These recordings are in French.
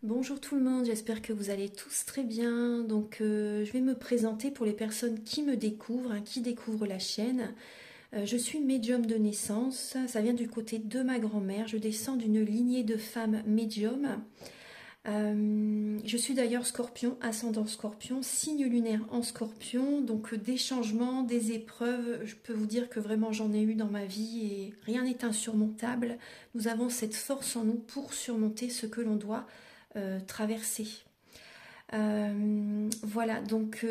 Bonjour tout le monde, j'espère que vous allez tous très bien. Donc je vais me présenter pour les personnes qui me découvrent, qui découvrent la chaîne. Je suis médium de naissance, ça vient du côté de ma grand-mère. Je descends d'une lignée de femmes médiums. Je suis d'ailleurs scorpion, ascendant scorpion, signe lunaire en scorpion. Donc des changements, des épreuves, je peux vous dire que vraiment j'en ai eu dans ma vie et rien n'est insurmontable. Nous avons cette force en nous pour surmonter ce que l'on doit traverser. Voilà, donc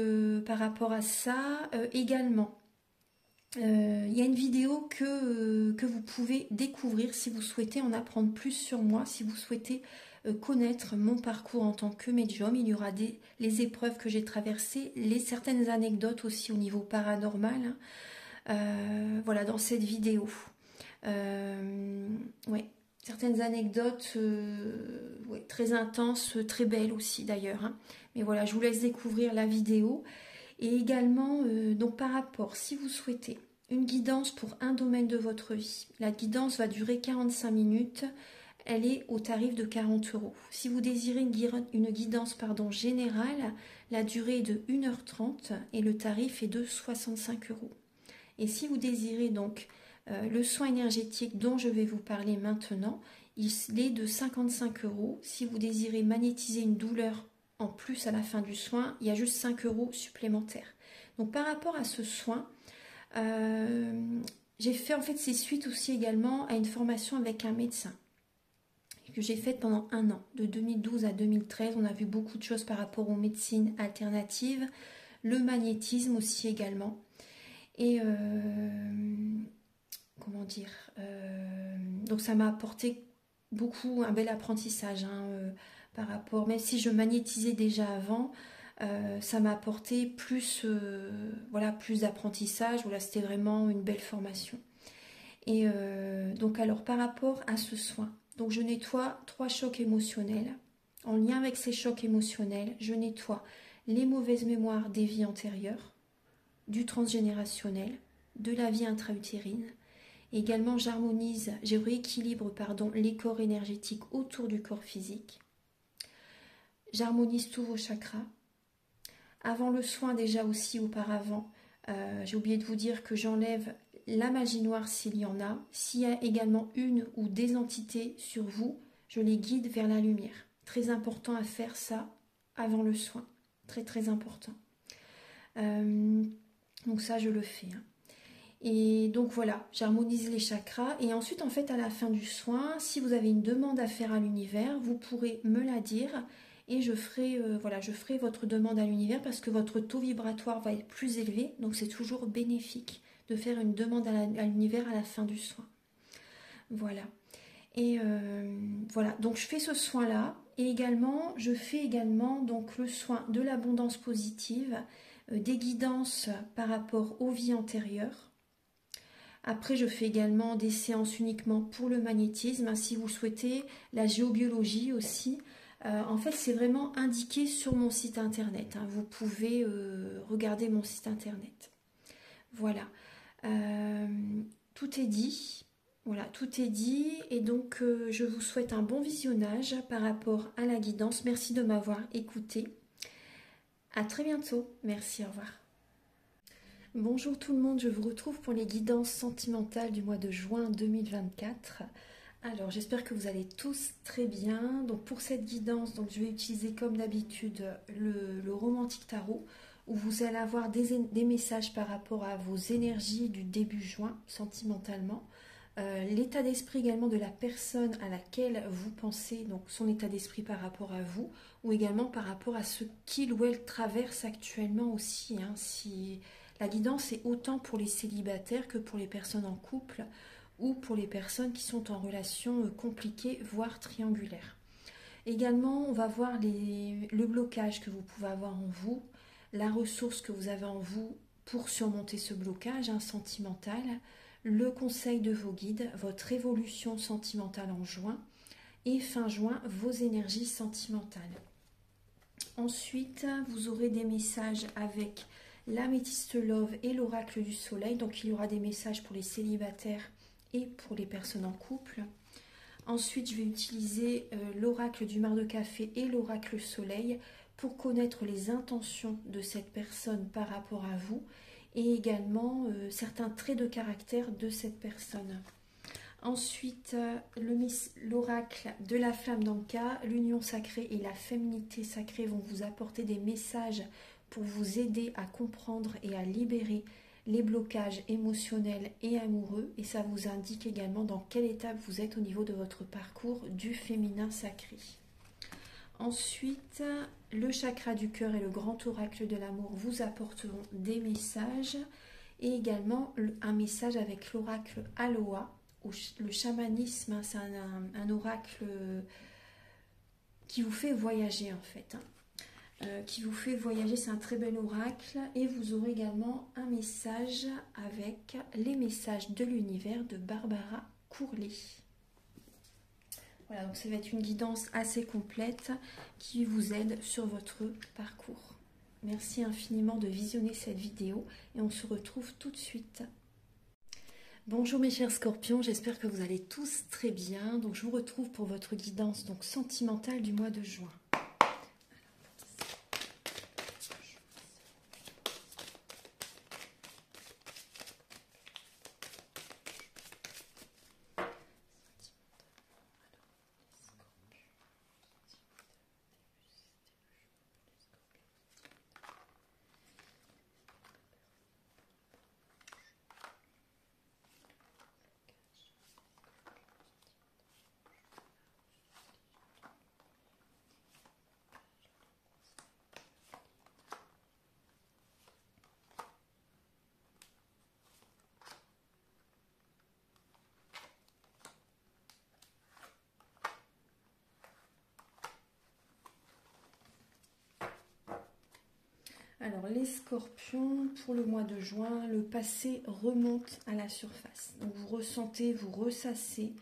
par rapport à ça, également, il y a une vidéo que vous pouvez découvrir si vous souhaitez en apprendre plus sur moi, si vous souhaitez connaître mon parcours en tant que médium. Il y aura les épreuves que j'ai traversées, certaines anecdotes aussi au niveau paranormal. Voilà, dans cette vidéo. Ouais. Certaines anecdotes ouais, très intenses, très belles aussi d'ailleurs. Mais voilà, je vous laisse découvrir la vidéo. Et également, donc par rapport, si vous souhaitez une guidance pour un domaine de votre vie, la guidance va durer 45 minutes. Elle est au tarif de 40 €. Si vous désirez une guidance générale, la durée est de 1h30 et le tarif est de 65 €. Et si vous désirez donc le soin énergétique dont je vais vous parler maintenant, il est de 55 €. Si vous désirez magnétiser une douleur en plus à la fin du soin, il y a juste 5 € supplémentaires. Donc par rapport à ce soin, j'ai fait en fait c'est suite aussi également à une formation avec un médecin que j'ai faite pendant un an, de 2012 à 2013. On a vu beaucoup de choses par rapport aux médecines alternatives, le magnétisme aussi également. Et comment dire, donc ça m'a apporté beaucoup, un bel apprentissage par rapport, même si je magnétisais déjà avant, ça m'a apporté plus, voilà, plus d'apprentissage. Voilà, c'était vraiment une belle formation. Et donc alors par rapport à ce soin, donc je nettoie 3 chocs émotionnels. En lien avec ces chocs émotionnels, je nettoie les mauvaises mémoires des vies antérieures, du transgénérationnel, de la vie intra-utérine. Également, je rééquilibre les corps énergétiques autour du corps physique. J'harmonise tous vos chakras. Avant le soin, déjà aussi auparavant, j'ai oublié de vous dire que j'enlève la magie noire s'il y en a. S'il y a également une ou des entités sur vous, je les guide vers la lumière. Très important à faire ça avant le soin. Très très important. Donc ça, je le fais. Et donc voilà, j'harmonise les chakras. Et ensuite, en fait, à la fin du soin, si vous avez une demande à faire à l'univers, vous pourrez me la dire. Et je ferai votre demande à l'univers parce que votre taux vibratoire va être plus élevé. Donc c'est toujours bénéfique de faire une demande à l'univers à la fin du soin. Voilà. Et voilà, donc je fais ce soin-là. Et également, je fais également donc le soin de l'abondance positive, des guidances par rapport aux vies antérieures. Après, je fais également des séances uniquement pour le magnétisme. Si vous souhaitez, la géobiologie aussi. En fait, c'est vraiment indiqué sur mon site internet. Vous pouvez regarder mon site internet. Voilà. Tout est dit. Voilà, tout est dit. Et donc, je vous souhaite un bon visionnage par rapport à la guidance. Merci de m'avoir écouté. À très bientôt. Merci, au revoir. Bonjour tout le monde, je vous retrouve pour les guidances sentimentales du mois de juin 2024. Alors j'espère que vous allez tous très bien. Donc pour cette guidance, donc, je vais utiliser comme d'habitude le romantique tarot où vous allez avoir des messages par rapport à vos énergies du début juin sentimentalement. L'état d'esprit également de la personne à laquelle vous pensez, donc son état d'esprit par rapport à vous, ou également par rapport à ce qu'il ou elle traverse actuellement aussi. Si la guidance est autant pour les célibataires que pour les personnes en couple ou pour les personnes qui sont en relation compliquée, voire triangulaire. Également, on va voir le blocage que vous pouvez avoir en vous, la ressource que vous avez en vous pour surmonter ce blocage sentimental, le conseil de vos guides, votre évolution sentimentale en juin et fin juin, vos énergies sentimentales. Ensuite, vous aurez des messages avec l'améthyste love et l'oracle du soleil. Donc, il y aura des messages pour les célibataires et pour les personnes en couple. Ensuite, je vais utiliser l'oracle du mar de café et l'oracle soleil pour connaître les intentions de cette personne par rapport à vous et également certains traits de caractère de cette personne. Ensuite, l'oracle de la flamme d'Anka, l'union sacrée et la féminité sacrée vont vous apporter des messages pour vous aider à comprendre et à libérer les blocages émotionnels et amoureux, et ça vous indique également dans quelle étape vous êtes au niveau de votre parcours du féminin sacré. Ensuite, le chakra du cœur et le grand oracle de l'amour vous apporteront des messages et également un message avec l'oracle Aloha. Le chamanisme, c'est un oracle qui vous fait voyager en fait. Qui vous fait voyager, c'est un très bel oracle. Et vous aurez également un message avec les messages de l'univers de Barbara Courlet. Voilà, donc ça va être une guidance assez complète qui vous aide sur votre parcours. Merci infiniment de visionner cette vidéo et on se retrouve tout de suite. Bonjour mes chers scorpions, j'espère que vous allez tous très bien. Donc je vous retrouve pour votre guidance donc sentimentale du mois de juin. Alors les scorpions, pour le mois de juin, le passé remonte à la surface. Donc vous ressentez, vous ressassez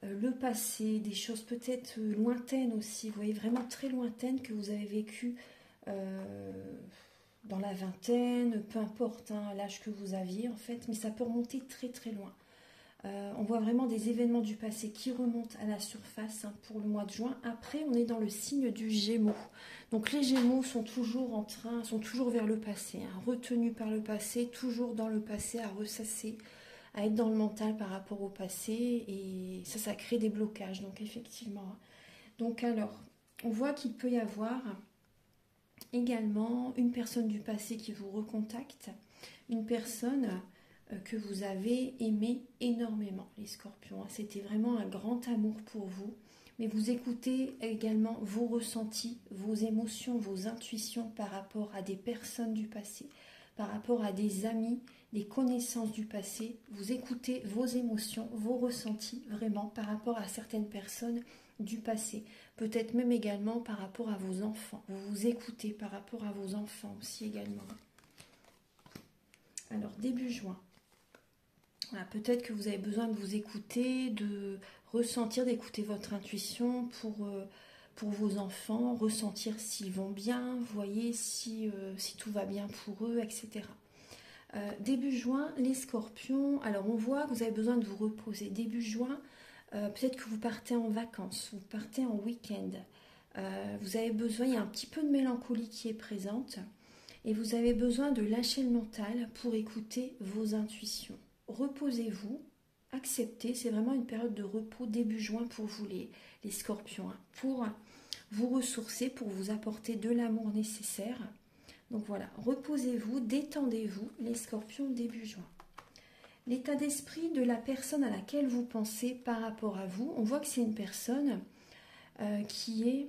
le passé, des choses peut-être lointaines aussi, vous voyez, vraiment très lointaines que vous avez vécues dans la vingtaine, peu importe hein, l'âge que vous aviez en fait, mais ça peut remonter très très loin. On voit vraiment des événements du passé qui remontent à la surface hein, pour le mois de juin. Après, on est dans le signe du Gémeaux. Donc les Gémeaux sont toujours vers le passé, hein, retenus par le passé, toujours dans le passé, à ressasser, à être dans le mental par rapport au passé. Et ça crée des blocages. Donc effectivement. Donc alors, on voit qu'il peut y avoir également une personne du passé qui vous recontacte, une personne que vous avez aimé énormément, les scorpions. C'était vraiment un grand amour pour vous. Mais vous écoutez également vos ressentis, vos émotions, vos intuitions par rapport à des personnes du passé, par rapport à des amis, des connaissances du passé. Vous écoutez vos émotions, vos ressentis vraiment par rapport à certaines personnes du passé. Peut-être même également par rapport à vos enfants. Vous vous écoutez par rapport à vos enfants aussi également. Alors, début juin. Voilà, peut-être que vous avez besoin de vous écouter, de ressentir, d'écouter votre intuition pour vos enfants, ressentir s'ils vont bien, voyez si tout va bien pour eux, etc. Début juin, les scorpions, alors on voit que vous avez besoin de vous reposer. Début juin, peut-être que vous partez en vacances, vous partez en week-end. Vous avez besoin, il y a un petit peu de mélancolie qui est présente et vous avez besoin de lâcher le mental pour écouter vos intuitions. Reposez-vous, acceptez, c'est vraiment une période de repos début juin pour vous les scorpions, hein, pour vous ressourcer, pour vous apporter de l'amour nécessaire. Donc voilà, reposez-vous, détendez-vous les scorpions début juin. L'état d'esprit de la personne à laquelle vous pensez par rapport à vous, on voit que c'est une personne qui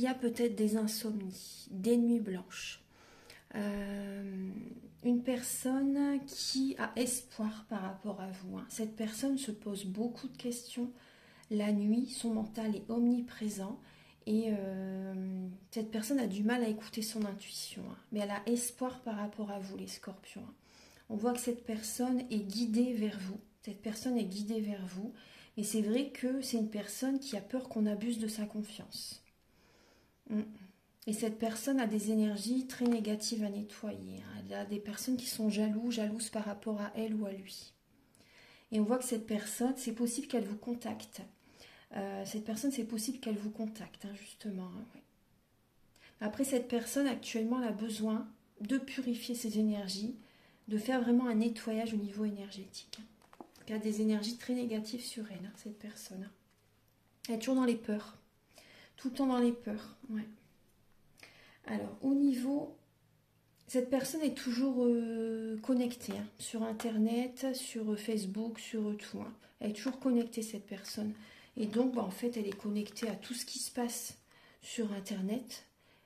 a peut-être des insomnies, des nuits blanches. Une personne qui a espoir par rapport à vous. Hein. Cette personne se pose beaucoup de questions la nuit, son mental est omniprésent et cette personne a du mal à écouter son intuition. Hein. Mais elle a espoir par rapport à vous, les scorpions. Hein. On voit que cette personne est guidée vers vous. Cette personne est guidée vers vous. Et c'est vrai que c'est une personne qui a peur qu'on abuse de sa confiance. Et cette personne a des énergies très négatives à nettoyer. Elle a des personnes qui sont jalouses par rapport à elle ou à lui. Et on voit que cette personne, c'est possible qu'elle vous contacte. Cette personne, c'est possible qu'elle vous contacte, hein, justement. Hein, ouais. Après, cette personne, actuellement, elle a besoin de purifier ses énergies, de faire vraiment un nettoyage au niveau énergétique. Elle a des énergies très négatives sur elle, hein, cette personne. Elle est toujours dans les peurs. Tout le temps dans les peurs. Ouais. Alors, au niveau... Cette personne est toujours connectée, hein, sur Internet, sur Facebook, sur tout. Hein. Elle est toujours connectée, cette personne. Et donc, en fait, elle est connectée à tout ce qui se passe sur Internet.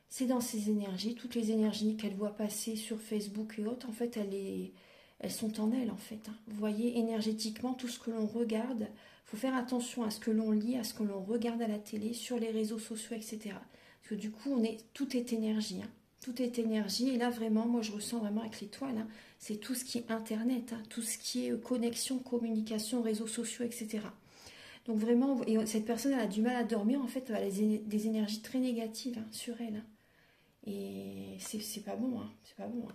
C'est dans ses énergies. Toutes les énergies qu'elle voit passer sur Facebook et autres, en fait, elles sont en elle, en fait. Hein. Vous voyez, énergétiquement, tout ce que l'on regarde, il faut faire attention à ce que l'on lit, à ce que l'on regarde à la télé, sur les réseaux sociaux, etc. Parce que du coup, tout est énergie, hein. Tout est énergie, et là vraiment, moi je ressens vraiment avec l'étoile, hein, c'est tout ce qui est internet, hein, tout ce qui est connexion, communication, réseaux sociaux, etc. Donc vraiment, et cette personne elle a du mal à dormir, en fait, elle a des énergies très négatives, hein, sur elle. Hein. Et c'est pas bon, hein, c'est pas bon. Hein.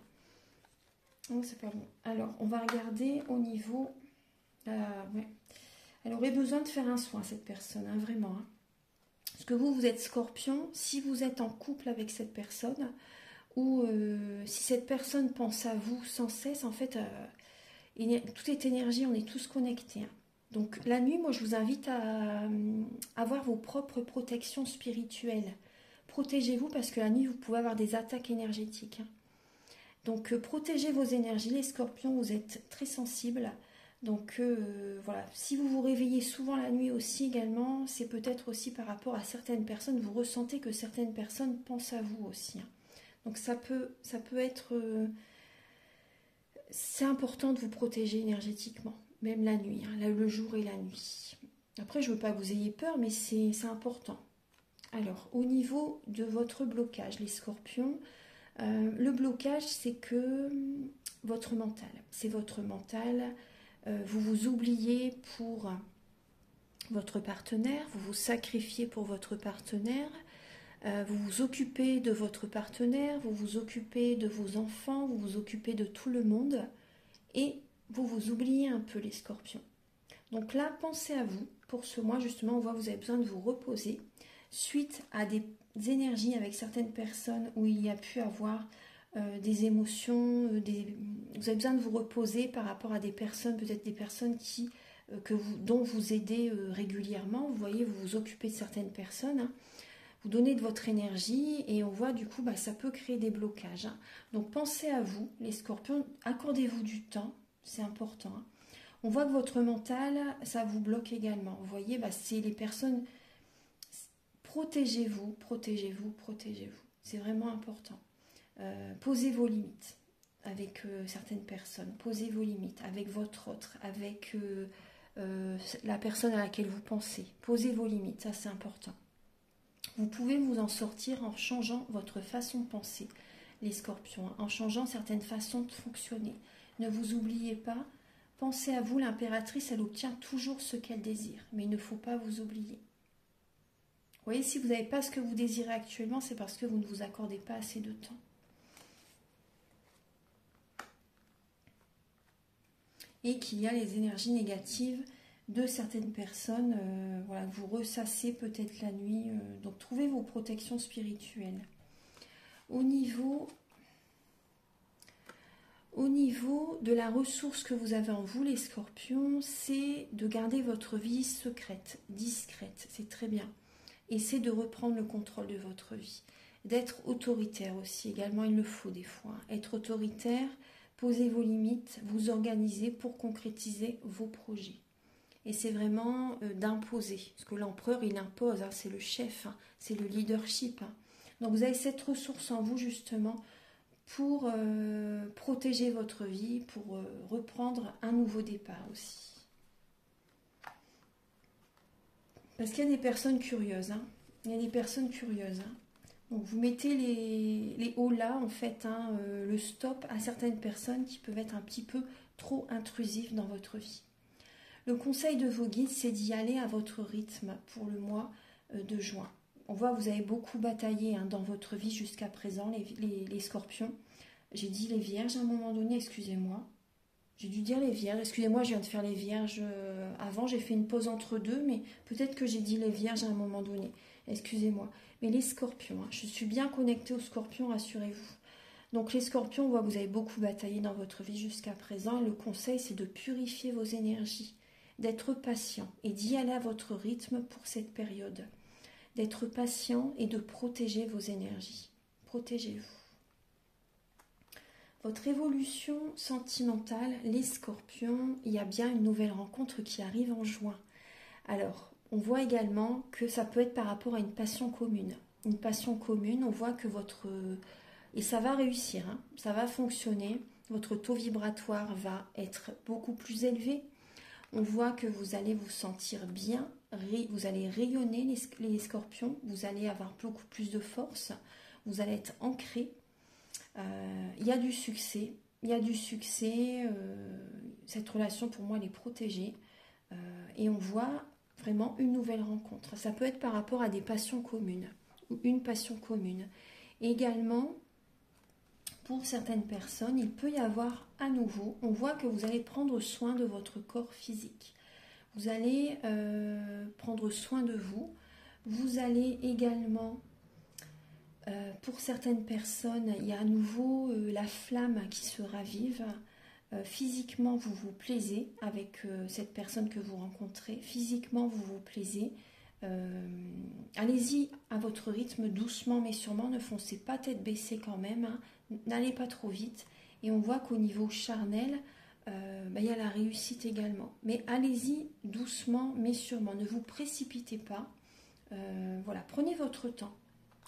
Non, c'est pas bon. Alors, on va regarder au niveau... ouais. Elle aurait besoin de faire un soin, cette personne, hein, vraiment. Hein. Parce que vous êtes Scorpion, si vous êtes en couple avec cette personne... ou si cette personne pense à vous sans cesse, en fait, tout est énergie, on est tous connectés. Hein. Donc la nuit, moi je vous invite à avoir vos propres protections spirituelles. Protégez-vous parce que la nuit, vous pouvez avoir des attaques énergétiques. Hein. Donc protégez vos énergies, les scorpions, vous êtes très sensibles. Donc voilà, si vous vous réveillez souvent la nuit aussi également, c'est peut-être aussi par rapport à certaines personnes, vous ressentez que certaines personnes pensent à vous aussi. Hein. Donc ça peut être... c'est important de vous protéger énergétiquement, même la nuit, hein, le jour et la nuit. Après, je ne veux pas que vous ayez peur, mais c'est important. Alors, au niveau de votre blocage, les scorpions, le blocage, c'est que votre mental. C'est votre mental. Vous vous oubliez pour votre partenaire, vous vous sacrifiez pour votre partenaire. Vous vous occupez de votre partenaire, vous vous occupez de vos enfants, vous vous occupez de tout le monde et vous vous oubliez un peu les scorpions. Donc là, pensez à vous. Pour ce mois, justement, on voit que vous avez besoin de vous reposer suite à des énergies avec certaines personnes où il y a pu avoir des émotions, vous avez besoin de vous reposer par rapport à des personnes, peut-être des personnes dont vous aidez régulièrement. Vous voyez, vous vous occupez de certaines personnes. Hein. Vous donnez de votre énergie et on voit du coup, ça peut créer des blocages. Hein. Donc pensez à vous, les scorpions, accordez-vous du temps, c'est important. Hein. On voit que votre mental, ça vous bloque également. Vous voyez, c'est les personnes, protégez-vous, protégez-vous, protégez-vous. C'est vraiment important. Posez vos limites avec certaines personnes. Posez vos limites avec votre autre, avec la personne à laquelle vous pensez. Posez vos limites, ça c'est important. Vous pouvez vous en sortir en changeant votre façon de penser, les scorpions, en changeant certaines façons de fonctionner. Ne vous oubliez pas, pensez à vous, l'impératrice, elle obtient toujours ce qu'elle désire, mais il ne faut pas vous oublier. Vous voyez, si vous n'avez pas ce que vous désirez actuellement, c'est parce que vous ne vous accordez pas assez de temps. Et qu'il y a les énergies négatives de certaines personnes, voilà, vous ressassez peut-être la nuit. Donc trouvez vos protections spirituelles. Au niveau de la ressource que vous avez en vous, les scorpions, c'est de garder votre vie secrète, discrète, c'est très bien. Et c'est de reprendre le contrôle de votre vie. D'être autoritaire aussi, également il le faut des fois. Être autoritaire, poser vos limites, vous organiser pour concrétiser vos projets. Et c'est vraiment d'imposer, parce que l'empereur, il impose, hein, c'est le chef, hein, c'est le leadership. Hein. Donc vous avez cette ressource en vous, justement, pour protéger votre vie, pour reprendre un nouveau départ aussi. Parce qu'il y a des personnes curieuses, hein. Il y a des personnes curieuses. Hein. Donc vous mettez les hauts là, en fait, hein, le stop à certaines personnes qui peuvent être un petit peu trop intrusives dans votre vie. Le conseil de vos guides, c'est d'y aller à votre rythme pour le mois de juin. On voit que vous avez beaucoup bataillé, hein, dans votre vie jusqu'à présent, les scorpions. J'ai dit les vierges à un moment donné, excusez-moi. J'ai dû dire les Vierges. Excusez-moi, je viens de faire les Vierges. Avant, j'ai fait une pause entre deux, mais peut-être que j'ai dit les Vierges à un moment donné. Excusez-moi. Mais les Scorpions, hein, je suis bien connectée aux Scorpions, rassurez-vous. Donc les Scorpions, on voit que vous avez beaucoup bataillé dans votre vie jusqu'à présent. Et le conseil, c'est de purifier vos énergies, d'être patient et d'y aller à votre rythme pour cette période. D'être patient et de protéger vos énergies. Protégez-vous. Votre évolution sentimentale, les Scorpions, il y a bien une nouvelle rencontre qui arrive en juin. Alors, on voit également que ça peut être par rapport à une passion commune. Une passion commune, on voit que votre... Et ça va réussir, hein, ça va fonctionner. Votre taux vibratoire va être beaucoup plus élevé. On voit que vous allez vous sentir bien, vous allez rayonner les Scorpions, vous allez avoir beaucoup plus de force, vous allez être ancré. Il y a du succès, cette relation pour moi elle est protégée et on voit vraiment une nouvelle rencontre. Ça peut être par rapport à des passions communes ou une passion commune. Également, pour certaines personnes, il peut y avoir à nouveau, on voit que vous allez prendre soin de votre corps physique. Vous allez prendre soin de vous. Vous allez également, pour certaines personnes, il y a à nouveau la flamme qui se ravive. Physiquement, vous vous plaisez avec cette personne que vous rencontrez. Physiquement, vous vous plaisez. Allez-y à votre rythme, doucement mais sûrement. Ne foncez pas tête baissée quand même. Hein. N'allez pas trop vite. Et on voit qu'au niveau charnel, il y a la réussite également. Mais allez-y doucement mais sûrement. Ne vous précipitez pas. Voilà, prenez votre temps.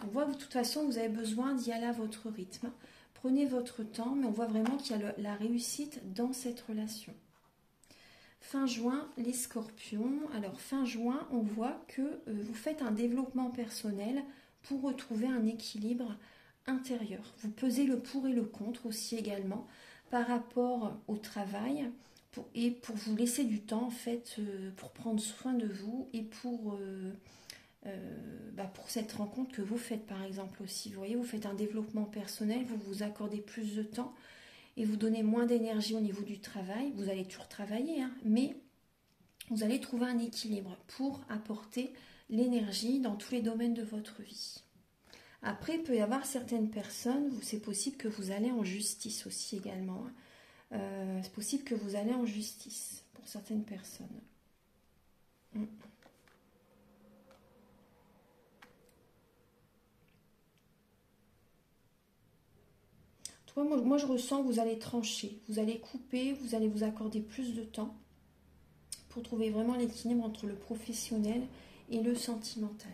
On voit que de toute façon, vous avez besoin d'y aller à votre rythme. Prenez votre temps, mais on voit vraiment qu'il y a la réussite dans cette relation. Fin juin, les Scorpions. Alors, fin juin, on voit que vous faites un développement personnel pour retrouver un équilibre intérieur. Vous pesez le pour et le contre aussi également par rapport au travail et pour vous laisser du temps, en fait, pour prendre soin de vous et pour cette rencontre que vous faites par exemple aussi. Vous voyez, vous faites un développement personnel, vous vous accordez plus de temps et vous donnez moins d'énergie au niveau du travail. Vous allez toujours travailler, hein, mais vous allez trouver un équilibre pour apporter l'énergie dans tous les domaines de votre vie. Après, il peut y avoir certaines personnes, c'est possible que vous allez en justice aussi également. C'est possible que vous allez en justice pour certaines personnes. Moi, je ressens que vous allez trancher, vous allez couper, vous allez vous accorder plus de temps pour trouver vraiment l'équilibre entre le professionnel et le sentimental.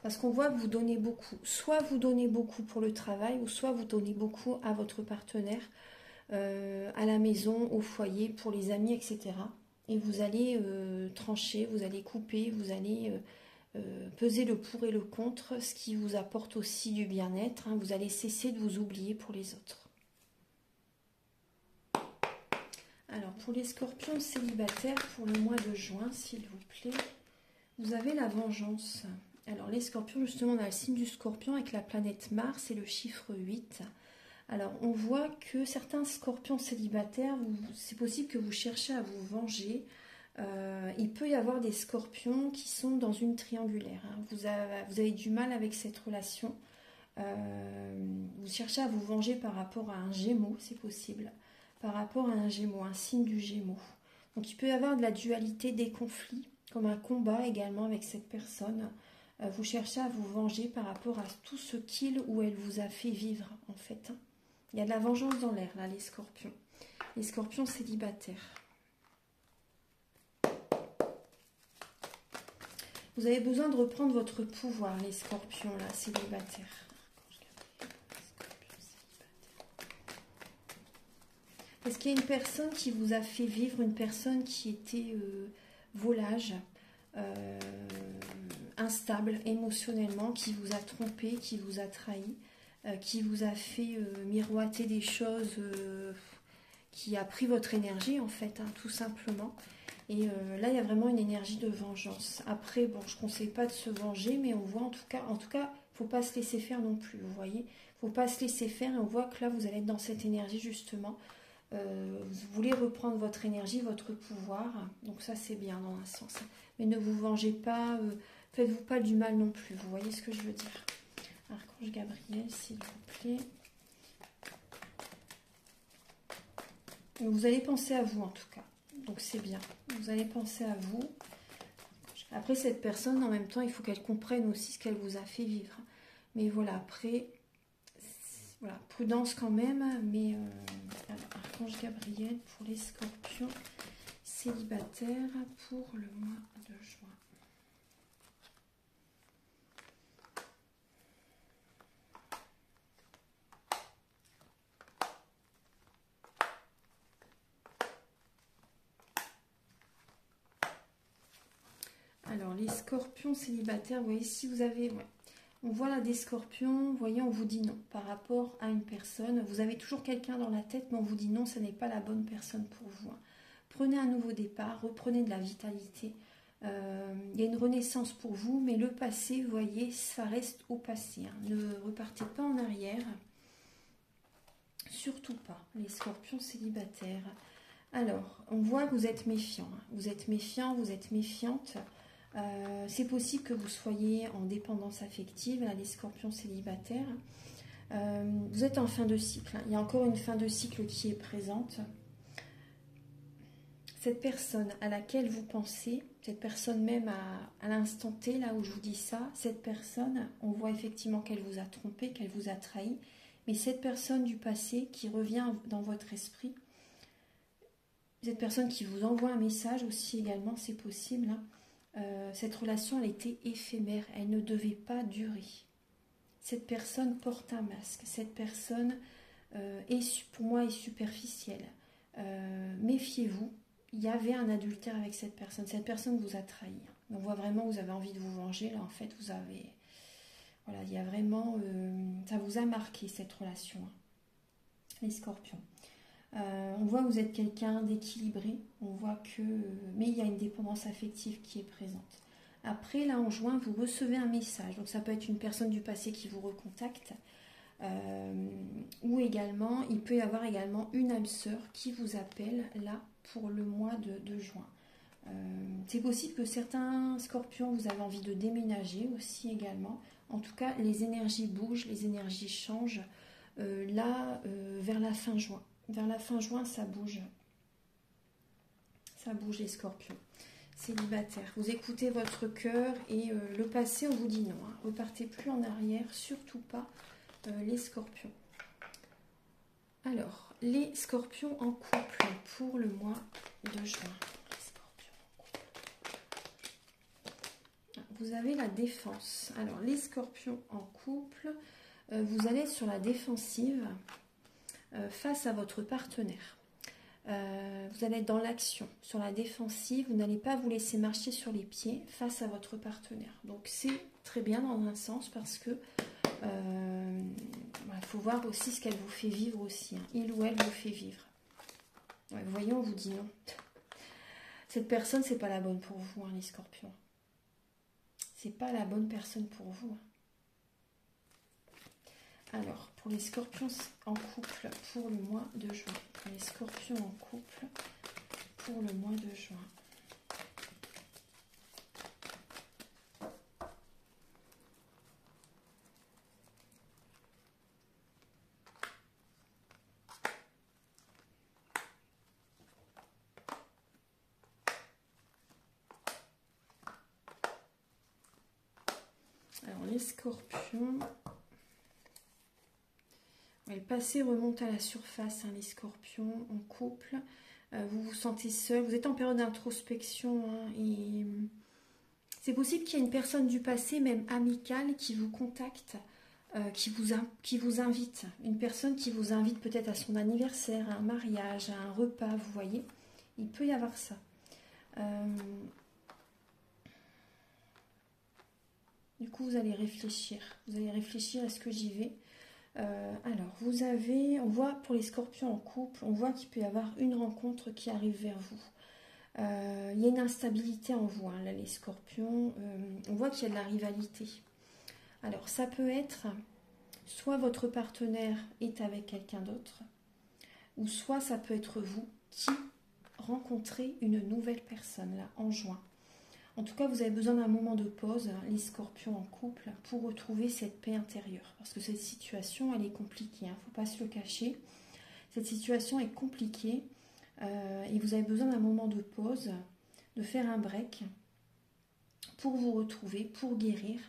Parce qu'on voit que vous donnez beaucoup. Soit vous donnez beaucoup pour le travail, ou soit vous donnez beaucoup à votre partenaire, à la maison, au foyer, pour les amis, etc. Et vous allez trancher, vous allez couper, vous allez... peser le pour et le contre, ce qui vous apporte aussi du bien-être. Hein. Vous allez cesser de vous oublier pour les autres. Alors, pour les Scorpions célibataires, pour le mois de juin, s'il vous plaît, vous avez la vengeance. Alors, les Scorpions, justement, on a le signe du Scorpion avec la planète Mars et le chiffre 8. Alors, on voit que certains Scorpions célibataires, c'est possible que vous cherchez à vous venger. Il peut y avoir des Scorpions qui sont dans une triangulaire. Hein. Vous avez du mal avec cette relation. Vous cherchez à vous venger par rapport à un Gémeaux, c'est possible. Par rapport à un Gémeaux, un signe du Gémeaux. Donc il peut y avoir de la dualité, des conflits, comme un combat également avec cette personne. Vous cherchez à vous venger par rapport à tout ce qu'il ou elle vous a fait vivre, en fait. Il y a de la vengeance dans l'air, là, les Scorpions. Les Scorpions célibataires. Vous avez besoin de reprendre votre pouvoir, les Scorpions, là, célibataires. Est-ce qu'il y a une personne qui vous a fait vivre, une personne qui était volage, instable émotionnellement, qui vous a trompé, qui vous a trahi, qui vous a fait miroiter des choses, qui a pris votre énergie, en fait, hein, tout simplement. Et là, il y a vraiment une énergie de vengeance. Après, bon, je ne conseille pas de se venger, mais on voit en tout cas, il ne faut pas se laisser faire non plus, vous voyez. Il ne faut pas se laisser faire et on voit que là, vous allez être dans cette énergie, justement, vous voulez reprendre votre énergie, votre pouvoir. Donc ça, c'est bien dans un sens. Mais ne vous vengez pas, faites-vous pas du mal non plus. Vous voyez ce que je veux dire? Archange Gabriel, s'il vous plaît. Vous allez penser à vous en tout cas. Donc c'est bien. Vous allez penser à vous. Après, cette personne, en même temps, il faut qu'elle comprenne aussi ce qu'elle vous a fait vivre. Mais voilà, après, voilà, prudence quand même. Mais alors, Archange Gabriel pour les scorpions célibataires pour le mois de juin. Alors, les scorpions célibataires, vous voyez, si vous avez... Ouais, on voit là des scorpions, vous voyez, on vous dit non par rapport à une personne. Vous avez toujours quelqu'un dans la tête, mais on vous dit non, ce n'est pas la bonne personne pour vous. Prenez un nouveau départ, reprenez de la vitalité. Il y a une renaissance pour vous, mais le passé, vous voyez, ça reste au passé. Ne repartez pas en arrière. Surtout pas, les scorpions célibataires. Alors, on voit que vous êtes méfiant. Vous êtes méfiant, vous êtes méfiante. C'est possible que vous soyez en dépendance affective, là, les scorpions célibataires. Vous êtes en fin de cycle. Il y a encore une fin de cycle qui est présente. Cette personne à laquelle vous pensez, cette personne même à l'instant T, là où je vous dis ça, cette personne, on voit effectivement qu'elle vous a trompé, qu'elle vous a trahi. Mais cette personne du passé qui revient dans votre esprit, cette personne qui vous envoie un message aussi également, c'est possible, hein. Cette relation, elle était éphémère, elle ne devait pas durer. Cette personne porte un masque, cette personne, pour moi, est superficielle. Méfiez-vous, il y avait un adultère avec cette personne vous a trahi. On voit vraiment que vous avez envie de vous venger, là en fait, vous avez... Voilà, il y a vraiment... ça vous a marqué cette relation, hein, les scorpions. On voit que vous êtes quelqu'un d'équilibré, on voit que... mais il y a une dépendance affective qui est présente. Après, là, en juin, vous recevez un message. Donc, ça peut être une personne du passé qui vous recontacte. Ou également, il peut y avoir également une âme sœur qui vous appelle, là, pour le mois de juin. C'est possible que certains scorpions, vous avez envie de déménager aussi également. En tout cas, les énergies bougent, les énergies changent. Là, vers la fin juin. Vers la fin juin, ça bouge. Ça bouge les scorpions. Célibataire. Vous écoutez votre cœur et le passé, on vous dit non. Hein. Repartez plus en arrière, surtout pas les scorpions. Alors, les scorpions en couple pour le mois de juin. Vous avez la défense. Alors, les scorpions en couple, vous allez être sur la défensive face à votre partenaire. Vous allez être dans l'action, sur la défensive. Vous n'allez pas vous laisser marcher sur les pieds face à votre partenaire. Donc, c'est très bien dans un sens parce que faut voir aussi ce qu'elle vous fait vivre aussi. Hein. Il ou elle vous fait vivre. Ouais, vous voyez, on vous dit non. Cette personne, c'est pas la bonne pour vous, hein, les scorpions. C'est pas la bonne personne pour vous. Alors, pour les scorpions en couple pour le mois de juin. Les scorpions en couple pour le mois de juin. Alors, les scorpions... Le passé remonte à la surface, hein, les scorpions en couple. Vous vous sentez seul, vous êtes en période d'introspection. Hein, et c'est possible qu'il y ait une personne du passé, même amicale, qui vous contacte, qui vous invite. Une personne qui vous invite peut-être à son anniversaire, à un mariage, à un repas, vous voyez. Il peut y avoir ça. Du coup, vous allez réfléchir. Vous allez réfléchir, est-ce que j'y vais ? Alors, vous avez, on voit pour les scorpions en couple, on voit qu'il peut y avoir une rencontre qui arrive vers vous. Il y a une instabilité en vous, hein, là, les scorpions. On voit qu'il y a de la rivalité. Alors, ça peut être, soit votre partenaire est avec quelqu'un d'autre, ou soit ça peut être vous qui rencontrez une nouvelle personne là en juin. En tout cas, vous avez besoin d'un moment de pause, les scorpions en couple, pour retrouver cette paix intérieure. Parce que cette situation, elle est compliquée, il ne faut pas se le cacher. Cette situation est compliquée et vous avez besoin d'un moment de pause, de faire un break pour vous retrouver, pour guérir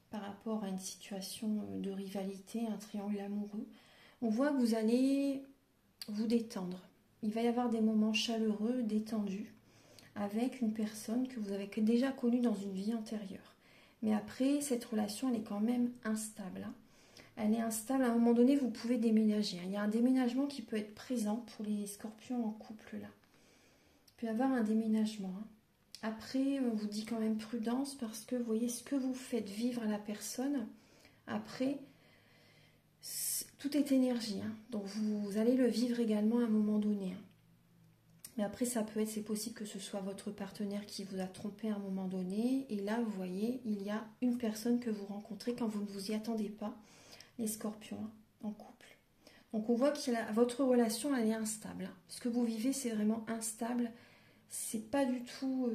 par rapport à une situation de rivalité, un triangle amoureux. On voit que vous allez vous détendre. Il va y avoir des moments chaleureux, détendus, avec une personne que vous avez déjà connue dans une vie antérieure. Mais après, cette relation, elle est quand même instable. Hein. Elle est instable. À un moment donné, vous pouvez déménager. Il y a un déménagement qui peut être présent pour les scorpions en couple, là. Il peut y avoir un déménagement. Hein. Après, on vous dit quand même prudence parce que vous voyez ce que vous faites vivre à la personne. Après, tout est énergie. Hein. Donc, vous allez le vivre également à un moment donné. Hein. Mais après, ça peut être, c'est possible que ce soit votre partenaire qui vous a trompé à un moment donné. Et là, vous voyez, il y a une personne que vous rencontrez quand vous ne vous y attendez pas, les scorpions, hein, en couple. Donc, on voit que votre relation, elle est instable. Hein. Ce que vous vivez, c'est vraiment instable. C'est pas du tout...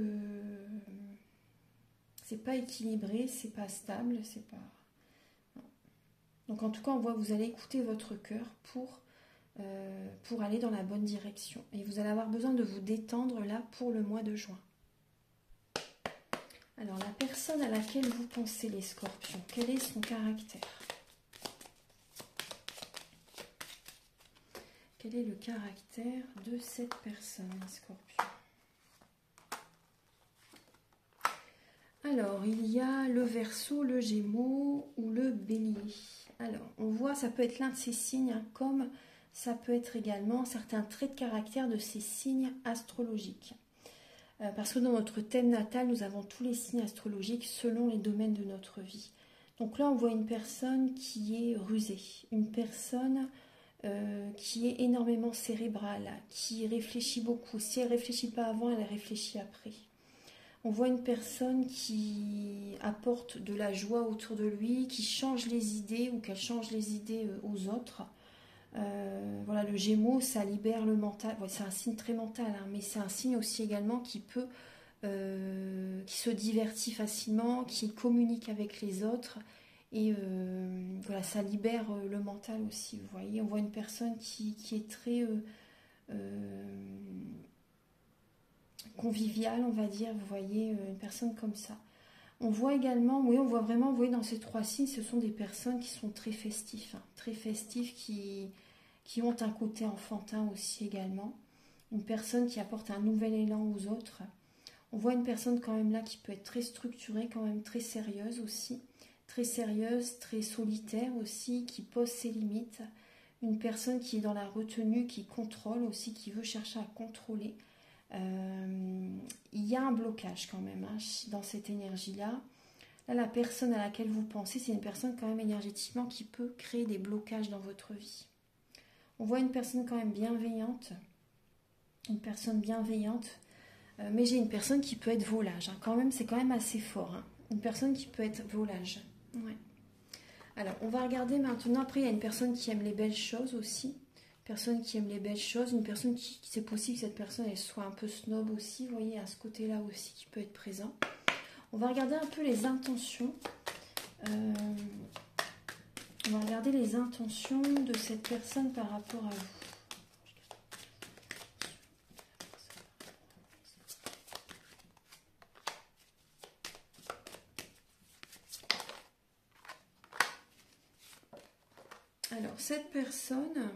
c'est pas équilibré, c'est pas stable, c'est pas... Non. Donc, en tout cas, on voit que vous allez écouter votre cœur pour aller dans la bonne direction. Et vous allez avoir besoin de vous détendre là pour le mois de juin. Alors, la personne à laquelle vous pensez, les scorpions, quel est son caractère? Quel est le caractère de cette personne, les scorpions? Alors, il y a le Verseau, le Gémeaux ou le Bélier. Alors, on voit, ça peut être l'un de ces signes, hein, comme ça peut être également certains traits de caractère de ces signes astrologiques. Parce que dans notre thème natal, nous avons tous les signes astrologiques selon les domaines de notre vie. Donc là, on voit une personne qui est rusée, une personne qui est énormément cérébrale, qui réfléchit beaucoup. Si elle ne réfléchit pas avant, elle réfléchit après. On voit une personne qui apporte de la joie autour de lui, qui change les idées ou qu'elle change les idées aux autres. Voilà, le Gémeaux, ça libère le mental. Ouais, c'est un signe très mental, hein, mais c'est un signe aussi également qui se divertit facilement, qui communique avec les autres. Et voilà, ça libère le mental aussi. Vous voyez, on voit une personne qui est très conviviale, on va dire. Vous voyez, une personne comme ça. On voit également, oui, on voit vraiment, vous voyez, dans ces trois signes, ce sont des personnes qui sont très festifs, hein, très festifs, qui ont un côté enfantin aussi également. Une personne qui apporte un nouvel élan aux autres. On voit une personne quand même là qui peut être très structurée, quand même très sérieuse aussi. Très sérieuse, très solitaire aussi, qui pose ses limites. Une personne qui est dans la retenue, qui contrôle aussi, qui veut chercher à contrôler. Il y a un blocage quand même hein, dans cette énergie-là. Là, la personne à laquelle vous pensez, c'est une personne quand même énergétiquement qui peut créer des blocages dans votre vie. On voit une personne quand même bienveillante. Une personne bienveillante. Mais j'ai une personne qui peut être volage. Hein. Quand même, c'est quand même assez fort. Hein. Une personne qui peut être volage. Ouais. Alors, on va regarder maintenant. Après, il y a une personne qui aime les belles choses aussi. Personne qui aime les belles choses, une personne qui c'est possible que cette personne elle soit un peu snob aussi, vous voyez, à ce côté-là aussi qui peut être présent. On va regarder un peu les intentions. On va regarder les intentions de cette personne par rapport à vous. Alors, cette personne...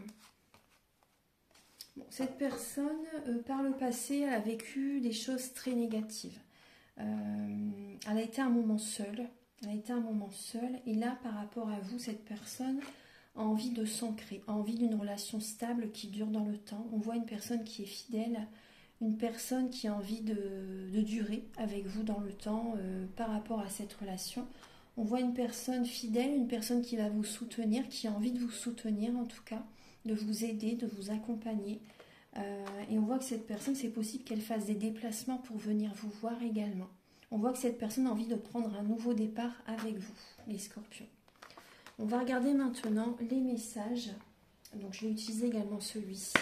Bon, cette personne, par le passé, elle a vécu des choses très négatives. Elle a été un moment seule. Elle a été un moment seule. Et là, par rapport à vous, cette personne a envie de s'ancrer, a envie d'une relation stable qui dure dans le temps. On voit une personne qui est fidèle, une personne qui a envie de durer avec vous dans le temps par rapport à cette relation. On voit une personne fidèle, une personne qui va vous soutenir, qui a envie de vous soutenir en tout cas, de vous aider, de vous accompagner. Et on voit que cette personne, c'est possible qu'elle fasse des déplacements pour venir vous voir également. On voit que cette personne a envie de prendre un nouveau départ avec vous, les scorpions. On va regarder maintenant les messages Donc je vais utiliser également celui-ci.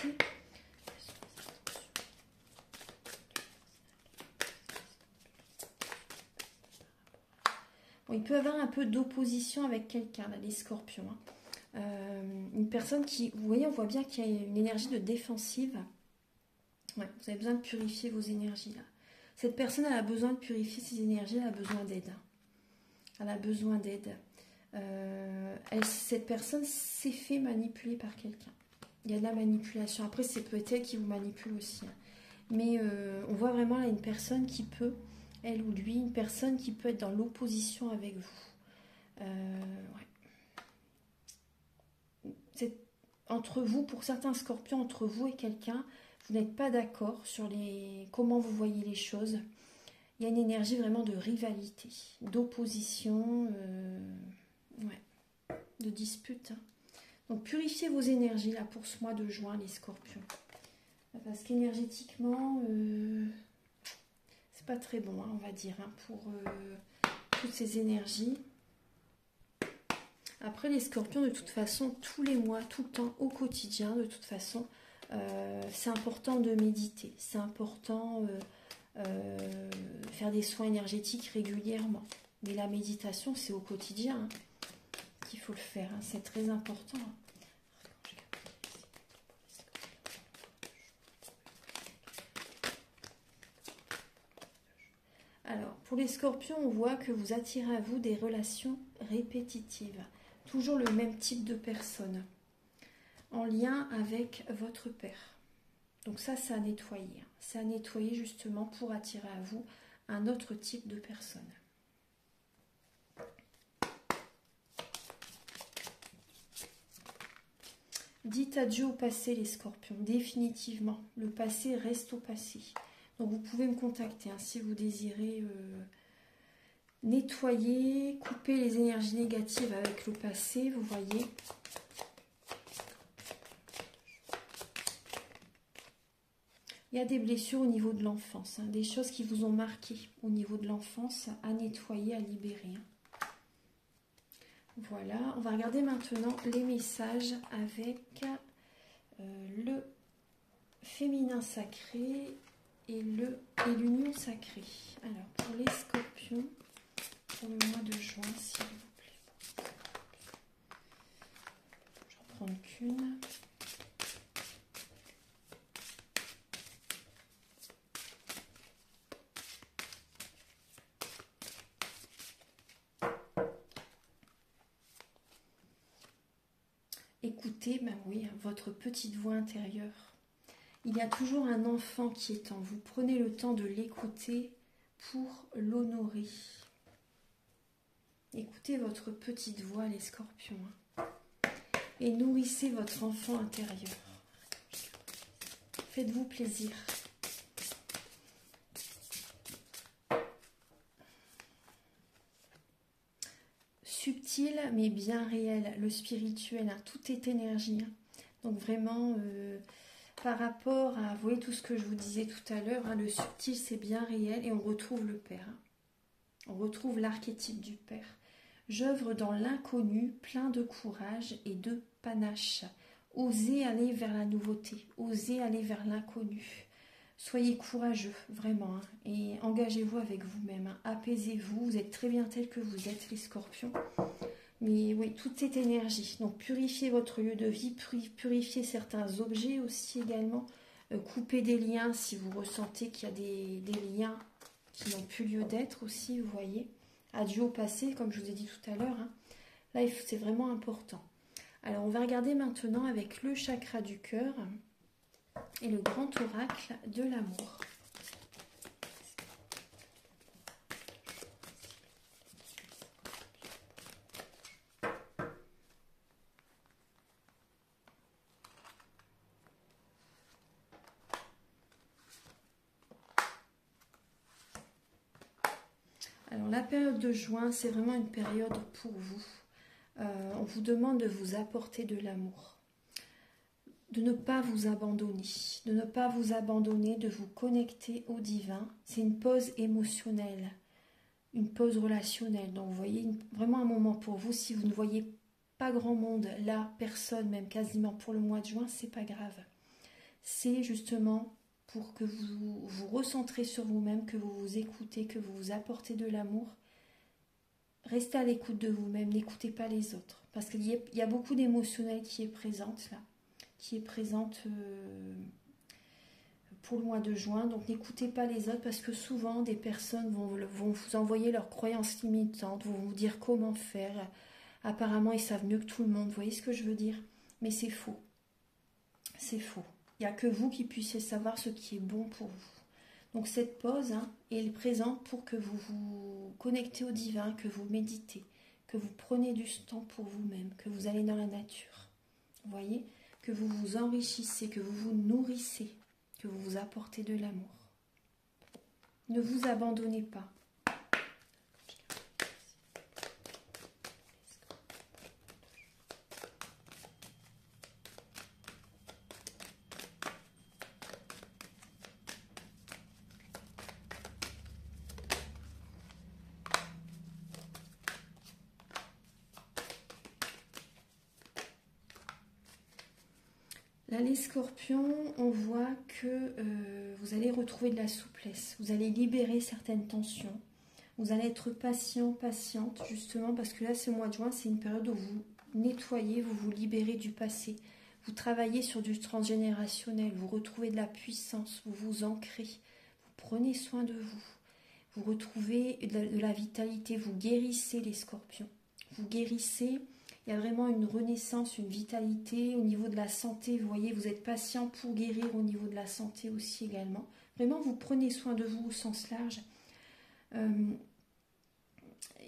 Bon, il peut y avoir un peu d'opposition avec quelqu'un, là, les scorpions. Hein. Une personne qui, vous voyez, on voit bien qu'il y a une énergie de défensive. Ouais, vous avez besoin de purifier vos énergies là. Cette personne, elle a besoin de purifier ses énergies, elle a besoin d'aide. Elle a besoin d'aide. Cette personne s'est fait manipuler par quelqu'un. Il y a de la manipulation. Après, c'est peut-être elle qui vous manipule aussi. Hein. Mais on voit vraiment là une personne qui peut, elle ou lui, une personne qui peut être dans l'opposition avec vous. Ouais. Entre vous, pour certains scorpions, entre vous et quelqu'un, vous n'êtes pas d'accord sur comment vous voyez les choses. Il y a une énergie vraiment de rivalité, d'opposition, ouais, de dispute. Hein. Donc purifiez vos énergies là pour ce mois de juin, les scorpions. Parce qu'énergétiquement, c'est pas très bon, hein, on va dire, hein, pour toutes ces énergies. Après, les scorpions, de toute façon, tous les mois, tout le temps, au quotidien, de toute façon, c'est important de méditer. C'est important faire des soins énergétiques régulièrement. Mais la méditation, c'est au quotidien hein, qu'il faut le faire. Hein, c'est très important. Hein. Alors, pour les scorpions, on voit que vous attirez à vous des relations répétitives. Toujours le même type de personne. En lien avec votre père. Donc ça, c'est à nettoyer. C'est à nettoyer justement pour attirer à vous un autre type de personne. Dites adieu au passé, les scorpions. Définitivement. Le passé reste au passé. Donc vous pouvez me contacter hein, si vous désirez nettoyer, couper les énergies négatives avec le passé. Vous voyez. Il y a des blessures au niveau de l'enfance, hein, des choses qui vous ont marqué au niveau de l'enfance à nettoyer, à libérer. Hein. Voilà, on va regarder maintenant les messages avec le féminin sacré et l'union sacrée. Alors, pour les scorpions, pour le mois de juin, s'il vous plaît. Je vais en prendre qu'une. Écoutez, ben oui, votre petite voix intérieure. Il y a toujours un enfant qui est en vous. Prenez le temps de l'écouter pour l'honorer. Écoutez votre petite voix, les scorpions. Hein, et nourrissez votre enfant intérieur. Faites-vous plaisir. Subtil mais bien réel, le spirituel, hein, tout est énergie. Hein. Donc vraiment, par rapport à, vous voyez tout ce que je vous disais tout à l'heure, hein, le subtil c'est bien réel et on retrouve le Père. Hein. On retrouve l'archétype du Père. J'œuvre dans l'inconnu, plein de courage et de panache. Osez aller vers la nouveauté, osez aller vers l'inconnu. Soyez courageux, vraiment, hein, et engagez-vous avec vous-même. Hein. Apaisez-vous, vous êtes très bien tel que vous êtes, les scorpions. Mais oui, toute cette énergie. Donc, purifiez votre lieu de vie, purifiez certains objets aussi également. Coupez des liens si vous ressentez qu'il y a des liens qui n'ont plus lieu d'être aussi, vous voyez. Adieu au passé, comme je vous ai dit tout à l'heure. Hein. Là, c'est vraiment important. Alors, on va regarder maintenant avec le chakra du cœur et le grand oracle de l'amour. Alors, la période de juin, c'est vraiment une période pour vous. On vous demande de vous apporter de l'amour. De ne pas vous abandonner, de vous connecter au divin. C'est une pause émotionnelle, une pause relationnelle. Donc vous voyez, vraiment un moment pour vous. Si vous ne voyez pas grand monde, là, personne, même quasiment pour le mois de juin, c'est pas grave. C'est justement pour que vous vous recentrez sur vous-même, que vous vous écoutez, que vous vous apportez de l'amour. Restez à l'écoute de vous-même, n'écoutez pas les autres. Parce qu'il y a beaucoup d'émotionnel qui est présente là, qui est présente pour le mois de juin. Donc n'écoutez pas les autres parce que souvent des personnes vont vous envoyer leurs croyances limitantes, vont vous dire comment faire. Apparemment, ils savent mieux que tout le monde. Vous voyez ce que je veux dire? Mais c'est faux. C'est faux. Il n'y a que vous qui puissiez savoir ce qui est bon pour vous. Donc cette pause est présente pour que vous vous connectez au divin, que vous méditez, que vous prenez du temps pour vous-même, que vous allez dans la nature. Vous voyez? Que vous vous enrichissez, que vous vous nourrissez, que vous vous apportez de l'amour. Ne vous abandonnez pas. Là, les scorpions, on voit que vous allez retrouver de la souplesse. Vous allez libérer certaines tensions. Vous allez être patient, patiente, justement, parce que là, ce mois de juin, c'est une période où vous nettoyez, vous vous libérez du passé. Vous travaillez sur du transgénérationnel, vous retrouvez de la puissance, vous vous ancrez, vous prenez soin de vous. Vous retrouvez de la vitalité, vous guérissez les scorpions. Vous guérissez. Il y a vraiment une renaissance, une vitalité au niveau de la santé. Vous voyez, vous êtes patient pour guérir au niveau de la santé aussi également. Vraiment, vous prenez soin de vous au sens large. Il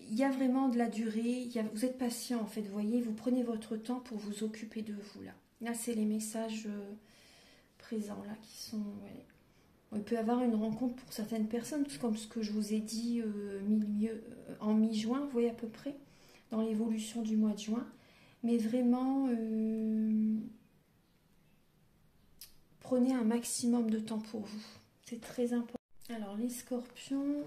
y a vraiment de la durée. Vous êtes patient en fait, vous voyez. Vous prenez votre temps pour vous occuper de vous là. Là, c'est les messages présents là qui sont... Ouais. Il peut y avoir une rencontre pour certaines personnes, comme ce que je vous ai dit en mi-juin, vous voyez à peu près, dans l'évolution du mois de juin. Mais vraiment, prenez un maximum de temps pour vous. C'est très important. Alors, les scorpions,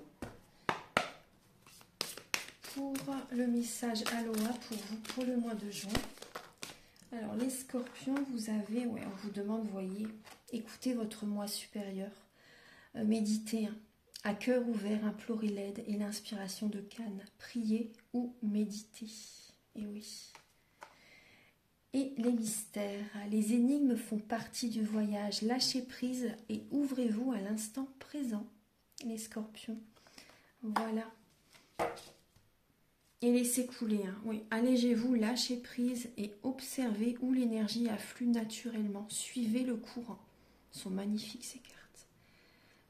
pour le message Aloha pour vous, pour le mois de juin. Alors, les scorpions, vous avez, on vous demande, vous voyez, écoutez votre moi supérieur. Méditez, à cœur ouvert, implorez l'aide et l'inspiration de Cannes. Priez ou méditez. Et oui. Et les mystères, les énigmes font partie du voyage. Lâchez prise et ouvrez-vous à l'instant présent, les scorpions. Voilà. Et laissez couler. Oui. Allégez-vous, lâchez prise et observez où l'énergie afflue naturellement. Suivez le courant. Elles sont magnifiques ces cartes.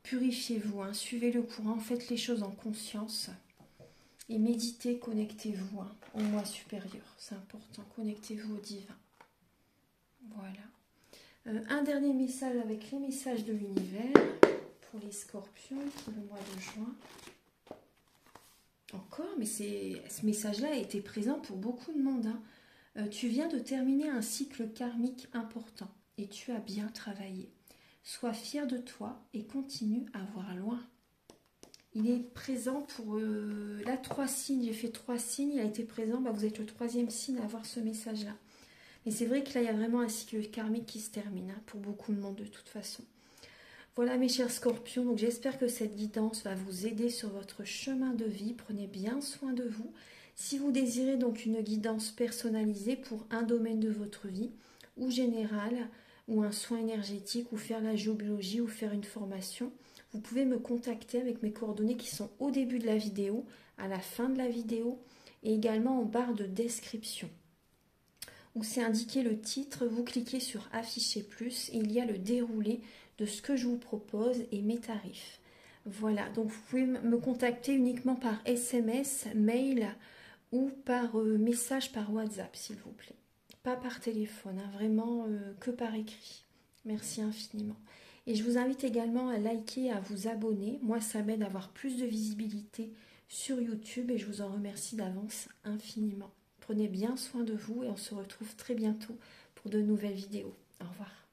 Purifiez-vous, suivez le courant, faites les choses en conscience et méditez, connectez-vous au moi supérieur, c'est important, connectez-vous au divin. Voilà. Un dernier message avec les messages de l'univers pour les scorpions pour le mois de juin. Encore, mais ce message-là a été présent pour beaucoup de monde. Tu viens de terminer un cycle karmique important et tu as bien travaillé. Sois fier de toi et continue à voir loin. Il est présent pour là 3 signes. J'ai fait 3 signes. Il a été présent. Vous êtes le 3e signe à avoir ce message-là. Mais c'est vrai que là, il y a vraiment un cycle karmique qui se termine pour beaucoup de monde de toute façon. Voilà mes chers scorpions. Donc j'espère que cette guidance va vous aider sur votre chemin de vie. Prenez bien soin de vous. Si vous désirez donc une guidance personnalisée pour un domaine de votre vie ou générale, ou un soin énergétique, ou faire la géobiologie, ou faire une formation, vous pouvez me contacter avec mes coordonnées qui sont au début de la vidéo, à la fin de la vidéo, et également en barre de description, où c'est indiqué le titre. Vous cliquez sur afficher plus, et il y a le déroulé de ce que je vous propose et mes tarifs. Voilà, donc vous pouvez me contacter uniquement par SMS, mail, ou par message par WhatsApp, s'il vous plaît. Pas par téléphone, vraiment que par écrit. Merci infiniment. Et je vous invite également à liker, à vous abonner. Moi, ça m'aide à avoir plus de visibilité sur YouTube et je vous en remercie d'avance infiniment. Prenez bien soin de vous et on se retrouve très bientôt pour de nouvelles vidéos. Au revoir.